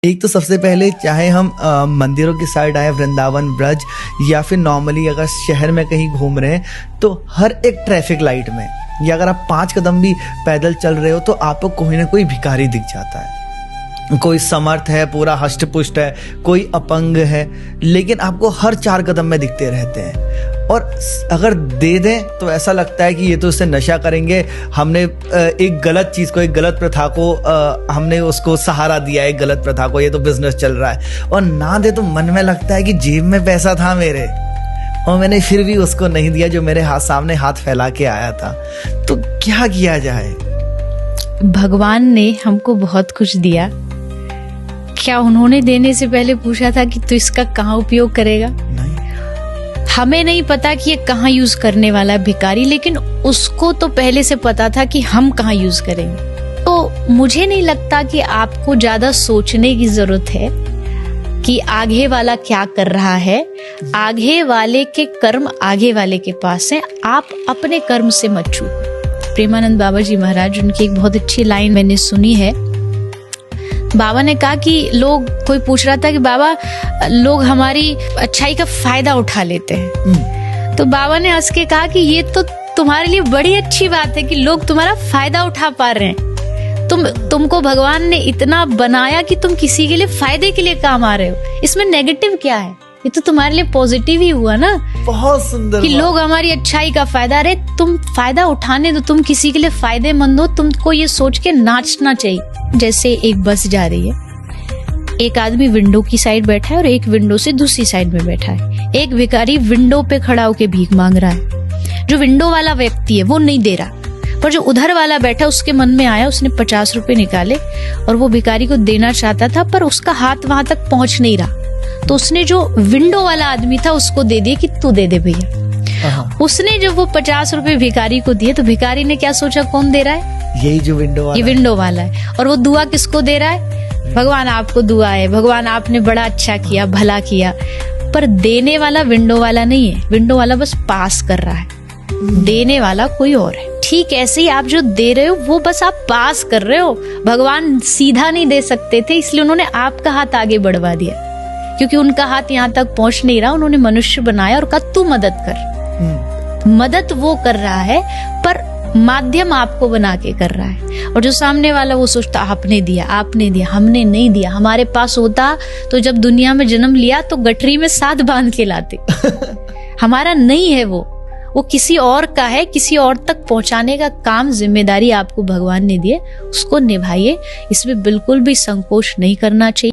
एक तो सबसे पहले चाहे हम मंदिरों की साइड आए, वृंदावन, ब्रज, या फिर नॉर्मली अगर शहर में कहीं घूम रहे हैं तो हर एक ट्रैफिक लाइट में, या अगर आप 5 कदम भी पैदल चल रहे हो तो आपको कोई ना कोई भिखारी दिख जाता है। कोई समर्थ है, पूरा हष्ट पुष्ट है, कोई अपंग है, लेकिन आपको हर 4 कदम में दिखते रहते हैं। और अगर दे दें तो ऐसा लगता है कि ये तो उससे नशा करेंगे, हमने एक गलत चीज़ को, एक गलत प्रथा को हमने उसको सहारा दिया, एक गलत प्रथा को, ये तो बिजनेस चल रहा है। और ना दे तो मन में लगता है कि जेब में पैसा था मेरे और मैंने फिर भी उसको नहीं दिया जो मेरे सामने हाथ फैला के आया था। तो क्या किया जाए? भगवान ने हमको बहुत कुछ दिया, क्या उन्होंने देने से पहले पूछा था कि तू इसका कहाँ उपयोग करेगा? नहीं। हमें नहीं पता कि ये कहाँ यूज करने वाला है भिखारी, लेकिन उसको तो पहले से पता था कि हम कहाँ यूज करेंगे। तो मुझे नहीं लगता कि आपको ज्यादा सोचने की जरूरत है कि आगे वाला क्या कर रहा है। आगे वाले के कर्म आगे वाले के पास है, आप अपने कर्म से मत चूको। प्रेमानंद बाबा जी महाराज, उनकी एक बहुत अच्छी लाइन मैंने सुनी है। बाबा ने कहा कि कोई पूछ रहा था कि बाबा लोग हमारी अच्छाई का फायदा उठा लेते हैं। तो बाबा ने हंस के कहा कि ये तो तुम्हारे लिए बड़ी अच्छी बात है कि लोग तुम्हारा फायदा उठा पा रहे हैं। तुमको भगवान ने इतना बनाया कि तुम किसी के लिए फायदे के लिए काम आ रहे हो, इसमें नेगेटिव क्या है? ये तो तुम्हारे लिए पॉजिटिव ही हुआ ना। बहुत सुंदर कि लोग हमारी अच्छाई का फायदा, अरे तुम फायदा उठाने दो, तुम किसी के लिए फायदेमंद हो। तुमको ये सोच के नाचना चाहिए। जैसे एक बस जा रही है, एक आदमी विंडो की साइड बैठा है और एक विंडो से दूसरी साइड में बैठा है। एक भिखारी विंडो पे खड़ा होके भीख मांग रहा है। जो विंडो वाला व्यक्ति है वो नहीं दे रहा, पर जो उधर वाला बैठा उसके मन में आया, उसने 50 रुपए निकाले और वो भिखारी को देना चाहता था, पर उसका हाथ वहां तक पहुंच नहीं रहा। तो उसने जो विंडो वाला आदमी था उसको दे दिया कि तू दे दे भैया। उसने जब वो 50 रुपए भिखारी को दिए तो भिखारी ने क्या सोचा, कौन दे रहा है? यही जो विंडो वाला, ये विंडो वाला है। और वो दुआ किसको दे रहा है? भगवान आपको दुआ है, भगवान आपने बड़ा अच्छा किया, भला किया। पर देने वाला विंडो वाला नहीं है, विंडो वाला बस पास कर रहा है, देने वाला कोई और है। ठीक ऐसे ही आप जो दे रहे हो वो बस आप पास कर रहे हो। भगवान सीधा नहीं दे सकते थे, इसलिए उन्होंने आपका हाथ आगे बढ़वा दिया, क्योंकि उनका हाथ यहाँ तक पहुंच नहीं रहा। उन्होंने मनुष्य बनाया और कहा तू मदद कर। मदद वो कर रहा है पर माध्यम आपको बना के कर रहा है। और जो सामने वाला वो सोचता आपने दिया, हमने नहीं दिया। हमारे पास होता तो जब दुनिया में जन्म लिया तो गठरी में साथ बांध के लाते। हमारा नहीं है वो किसी और का है। किसी और तक पहुंचाने का काम, जिम्मेदारी आपको भगवान ने दी है, उसको निभाइए। इसमें बिल्कुल भी संकोच नहीं करना चाहिए।